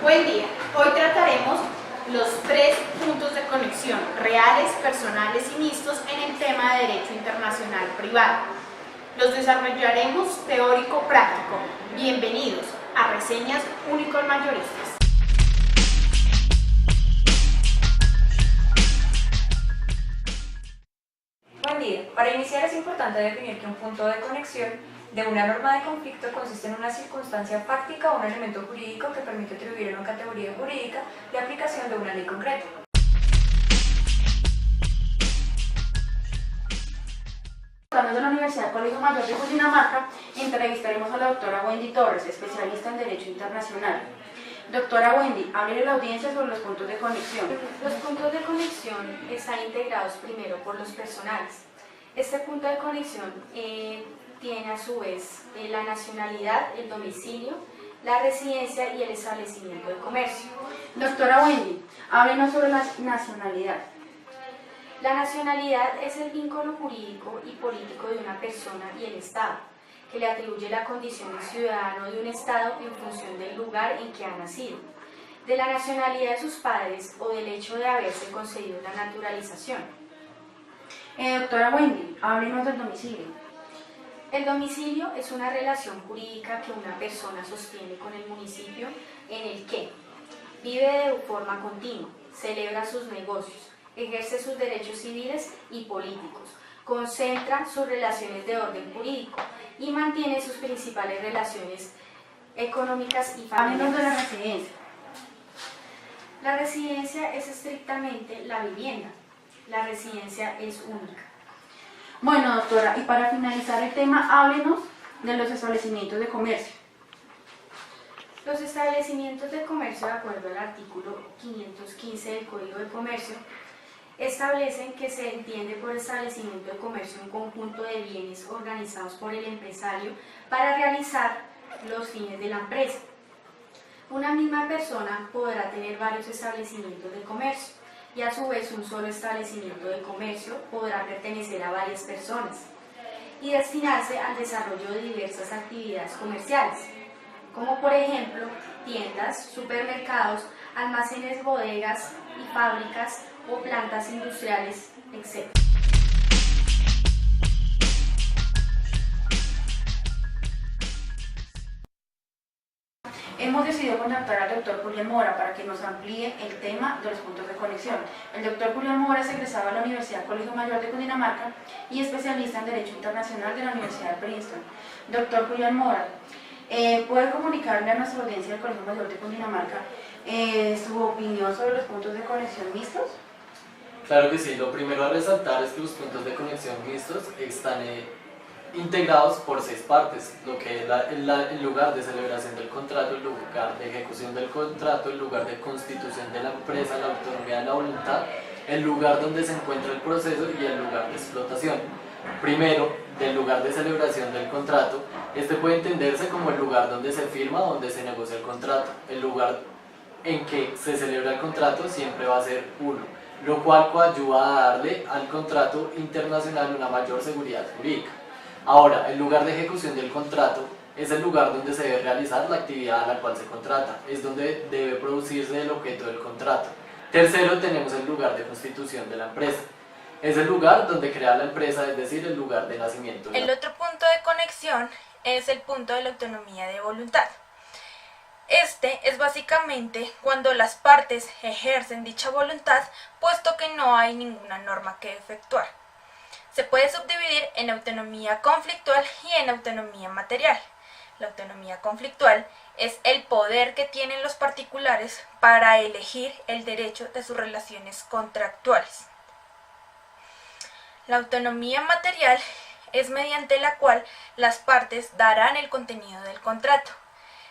Buen día. Hoy trataremos los tres puntos de conexión reales, personales y mixtos en el tema de Derecho Internacional Privado. Los desarrollaremos teórico-práctico. Bienvenidos a Reseñas Únicos Mayoristas. Buen día. Para iniciar es importante definir que un punto de conexión de una norma de conflicto consiste en una circunstancia fáctica o un elemento jurídico que permite atribuir a una categoría jurídica la aplicación de una ley concreta. De la Universidad Colegio Mayor de Cundinamarca, entrevistaremos a la doctora Wendy Torres, especialista en Derecho Internacional. Doctora Wendy, háblele a la audiencia sobre los puntos de conexión. Los puntos de conexión están integrados primero por los personales. Este punto de conexión tiene a su vez la nacionalidad, el domicilio, la residencia y el establecimiento de comercio. Doctora Wendy, háblenos sobre la nacionalidad. La nacionalidad es el vínculo jurídico y político de una persona y el Estado, que le atribuye la condición de ciudadano de un Estado en función del lugar en que ha nacido, de la nacionalidad de sus padres o del hecho de haberse concedido la naturalización. Doctora Wendy, háblenos del domicilio. El domicilio es una relación jurídica que una persona sostiene con el municipio en el que vive de forma continua, celebra sus negocios, ejerce sus derechos civiles y políticos, concentra sus relaciones de orden jurídico y mantiene sus principales relaciones económicas y familiares. Háblenos de la residencia. La residencia es estrictamente la vivienda. La residencia es única. Bueno, doctora, y para finalizar el tema, háblenos de los establecimientos de comercio. Los establecimientos de comercio, de acuerdo al artículo 515 del Código de Comercio, establecen que se entiende por establecimiento de comercio un conjunto de bienes organizados por el empresario para realizar los fines de la empresa. Una misma persona podrá tener varios establecimientos de comercio y a su vez un solo establecimiento de comercio podrá pertenecer a varias personas y destinarse al desarrollo de diversas actividades comerciales, como por ejemplo tiendas, supermercados, almacenes, bodegas y fábricas o plantas industriales, etc. Hemos decidido contactar al doctor Julián Mora para que nos amplíe el tema de los puntos de conexión. El doctor Julián Mora es egresado de la Universidad Colegio Mayor de Cundinamarca y especialista en Derecho Internacional de la Universidad de Princeton. Doctor Julián Mora, ¿puede comunicarle a nuestra audiencia del Colegio Mayor de Cundinamarca su opinión sobre los puntos de conexión mixtos? Claro que sí, lo primero a resaltar es que los puntos de conexión mixtos están integrados por 6 partes, lo que es el lugar de celebración del contrato, el lugar de ejecución del contrato, el lugar de constitución de la empresa, la autonomía de la voluntad, el lugar donde se encuentra el proceso y el lugar de explotación. Primero, del lugar de celebración del contrato, este puede entenderse como el lugar donde se firma o donde se negocia el contrato. El lugar en que se celebra el contrato siempre va a ser uno, lo cual coadyuva a darle al contrato internacional una mayor seguridad jurídica. Ahora, el lugar de ejecución del contrato es el lugar donde se debe realizar la actividad a la cual se contrata, es donde debe producirse el objeto del contrato. Tercero, tenemos el lugar de constitución de la empresa. Es el lugar donde crea la empresa, es decir, el lugar de nacimiento. El otro punto de conexión es el punto de la autonomía de voluntad. Este es básicamente cuando las partes ejercen dicha voluntad, puesto que no hay ninguna norma que efectuar. Se puede subdividir en autonomía conflictual y en autonomía material. La autonomía conflictual es el poder que tienen los particulares para elegir el derecho de sus relaciones contractuales. La autonomía material es mediante la cual las partes darán el contenido del contrato.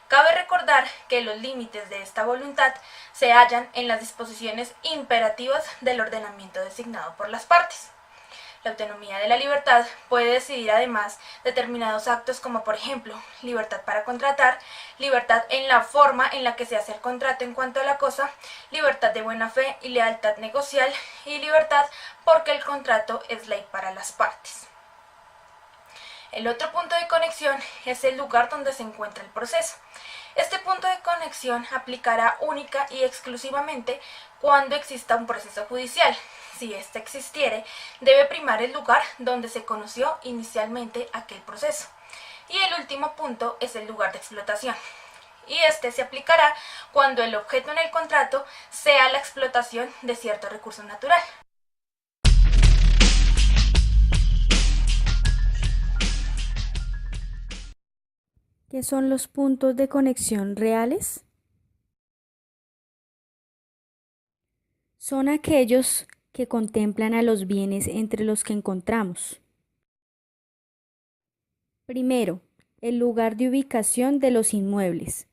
Cabe recordar que los límites de esta voluntad se hallan en las disposiciones imperativas del ordenamiento designado por las partes. La autonomía de la libertad puede decidir además determinados actos como por ejemplo libertad para contratar, libertad en la forma en la que se hace el contrato en cuanto a la cosa, libertad de buena fe y lealtad negocial y libertad porque el contrato es ley para las partes. El otro punto de conexión es el lugar donde se encuentra el proceso. Este punto de conexión aplicará única y exclusivamente cuando exista un proceso judicial. Si éste existiere, debe primar el lugar donde se conoció inicialmente aquel proceso. Y el último punto es el lugar de explotación. Y este se aplicará cuando el objeto en el contrato sea la explotación de cierto recurso natural. ¿Qué son los puntos de conexión reales? Son aquellos que contemplan a los bienes entre los que encontramos. Primero, el lugar de ubicación de los inmuebles.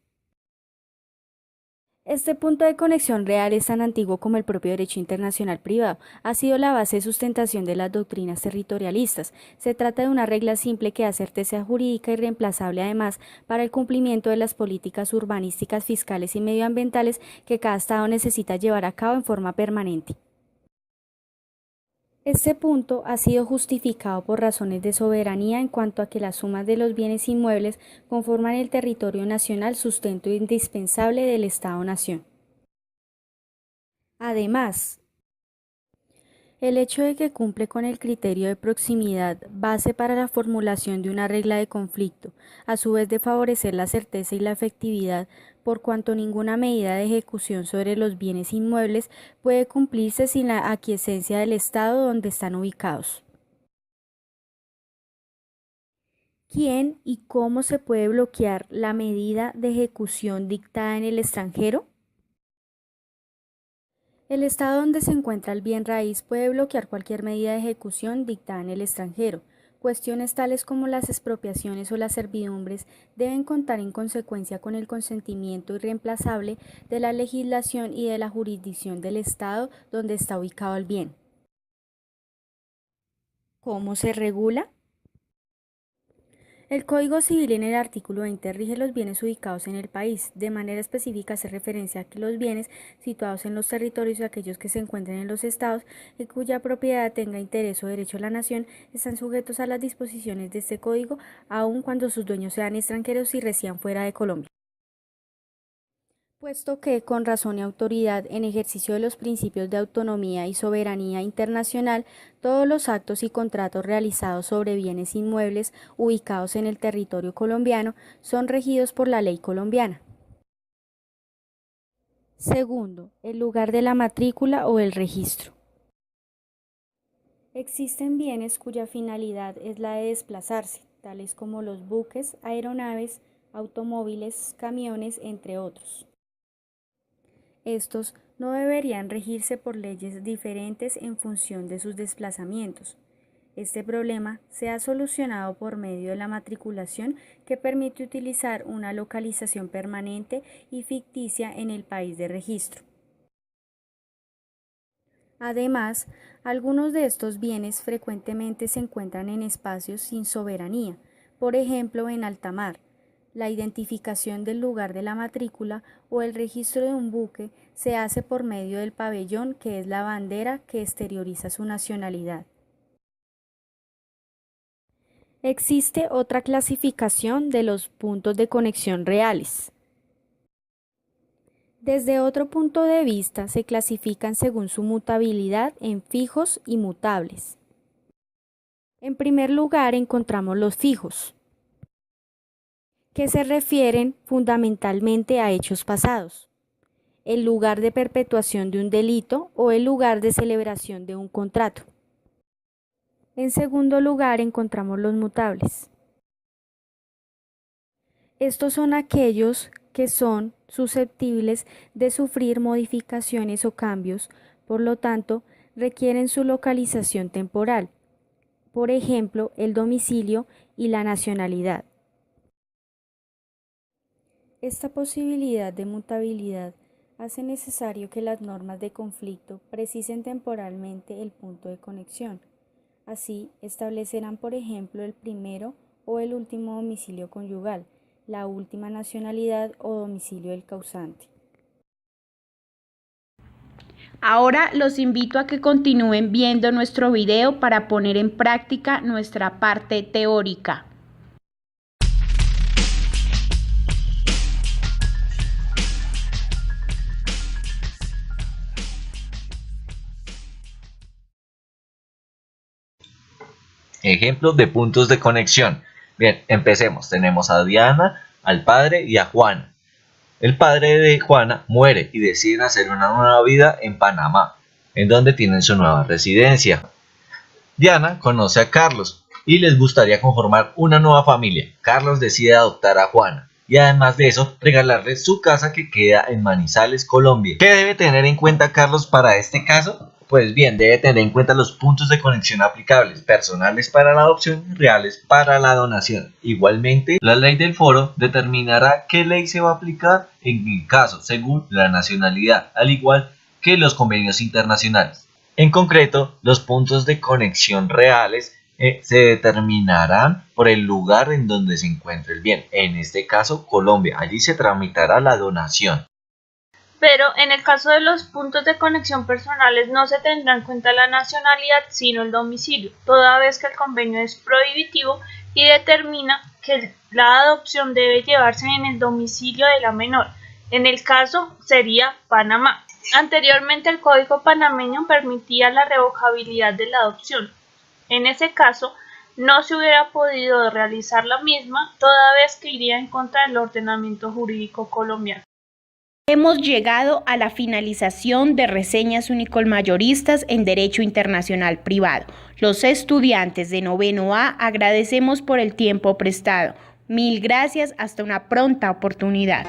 Este punto de conexión real es tan antiguo como el propio derecho internacional privado. Ha sido la base de sustentación de las doctrinas territorialistas. Se trata de una regla simple que da certeza jurídica y reemplazable además para el cumplimiento de las políticas urbanísticas, fiscales y medioambientales que cada Estado necesita llevar a cabo en forma permanente. Este punto ha sido justificado por razones de soberanía en cuanto a que las sumas de los bienes inmuebles conforman el territorio nacional, sustento indispensable del Estado-nación. Además, el hecho de que cumple con el criterio de proximidad, base para la formulación de una regla de conflicto, a su vez de favorecer la certeza y la efectividad, por cuanto ninguna medida de ejecución sobre los bienes inmuebles puede cumplirse sin la aquiescencia del Estado donde están ubicados. ¿Quién y cómo se puede bloquear la medida de ejecución dictada en el extranjero? El Estado donde se encuentra el bien raíz puede bloquear cualquier medida de ejecución dictada en el extranjero. Cuestiones tales como las expropiaciones o las servidumbres deben contar en consecuencia con el consentimiento irreemplazable de la legislación y de la jurisdicción del Estado donde está ubicado el bien. ¿Cómo se regula? El Código Civil en el artículo 20 rige los bienes ubicados en el país. De manera específica hace referencia a que los bienes situados en los territorios y aquellos que se encuentren en los estados y cuya propiedad tenga interés o derecho a la nación están sujetos a las disposiciones de este código, aun cuando sus dueños sean extranjeros y residan fuera de Colombia. Puesto que, con razón y autoridad, en ejercicio de los principios de autonomía y soberanía internacional, todos los actos y contratos realizados sobre bienes inmuebles ubicados en el territorio colombiano son regidos por la ley colombiana. Segundo, el lugar de la matrícula o el registro. Existen bienes cuya finalidad es la de desplazarse, tales como los buques, aeronaves, automóviles, camiones, entre otros. Estos no deberían regirse por leyes diferentes en función de sus desplazamientos. Este problema se ha solucionado por medio de la matriculación que permite utilizar una localización permanente y ficticia en el país de registro. Además, algunos de estos bienes frecuentemente se encuentran en espacios sin soberanía, por ejemplo en alta mar. La identificación del lugar de la matrícula o el registro de un buque se hace por medio del pabellón, que es la bandera que exterioriza su nacionalidad. Existe otra clasificación de los puntos de conexión reales. Desde otro punto de vista, se clasifican según su mutabilidad en fijos y mutables. En primer lugar, encontramos los fijos, que se refieren fundamentalmente a hechos pasados, el lugar de perpetuación de un delito o el lugar de celebración de un contrato. En segundo lugar, encontramos los mutables. Estos son aquellos que son susceptibles de sufrir modificaciones o cambios, por lo tanto, requieren su localización temporal, por ejemplo, el domicilio y la nacionalidad. Esta posibilidad de mutabilidad hace necesario que las normas de conflicto precisen temporalmente el punto de conexión. Así, establecerán, por ejemplo, el primero o el último domicilio conyugal, la última nacionalidad o domicilio del causante. Ahora los invito a que continúen viendo nuestro video para poner en práctica nuestra parte teórica. Ejemplos de puntos de conexión. Bien, empecemos. Tenemos a Diana, al padre y a Juana. El padre de Juana muere y deciden hacer una nueva vida en Panamá, en donde tienen su nueva residencia. Diana conoce a Carlos y les gustaría conformar una nueva familia. Carlos decide adoptar a Juana y además de eso regalarle su casa que queda en Manizales, Colombia. ¿Qué debe tener en cuenta Carlos para este caso? Pues bien, debe tener en cuenta los puntos de conexión aplicables, personales para la adopción y reales para la donación. Igualmente, la ley del foro determinará qué ley se va a aplicar en el caso, según la nacionalidad, al igual que los convenios internacionales. En concreto, los puntos de conexión reales se determinarán por el lugar en donde se encuentre el bien, en este caso Colombia, allí se tramitará la donación. Pero en el caso de los puntos de conexión personales no se tendrá en cuenta la nacionalidad sino el domicilio, toda vez que el convenio es prohibitivo y determina que la adopción debe llevarse en el domicilio de la menor. En el caso sería Panamá. Anteriormente el Código panameño permitía la revocabilidad de la adopción. En ese caso no se hubiera podido realizar la misma, toda vez que iría en contra del ordenamiento jurídico colombiano. Hemos llegado a la finalización de reseñas unicolmayoristas en Derecho Internacional Privado. Los estudiantes de noveno A agradecemos por el tiempo prestado. Mil gracias, hasta una pronta oportunidad.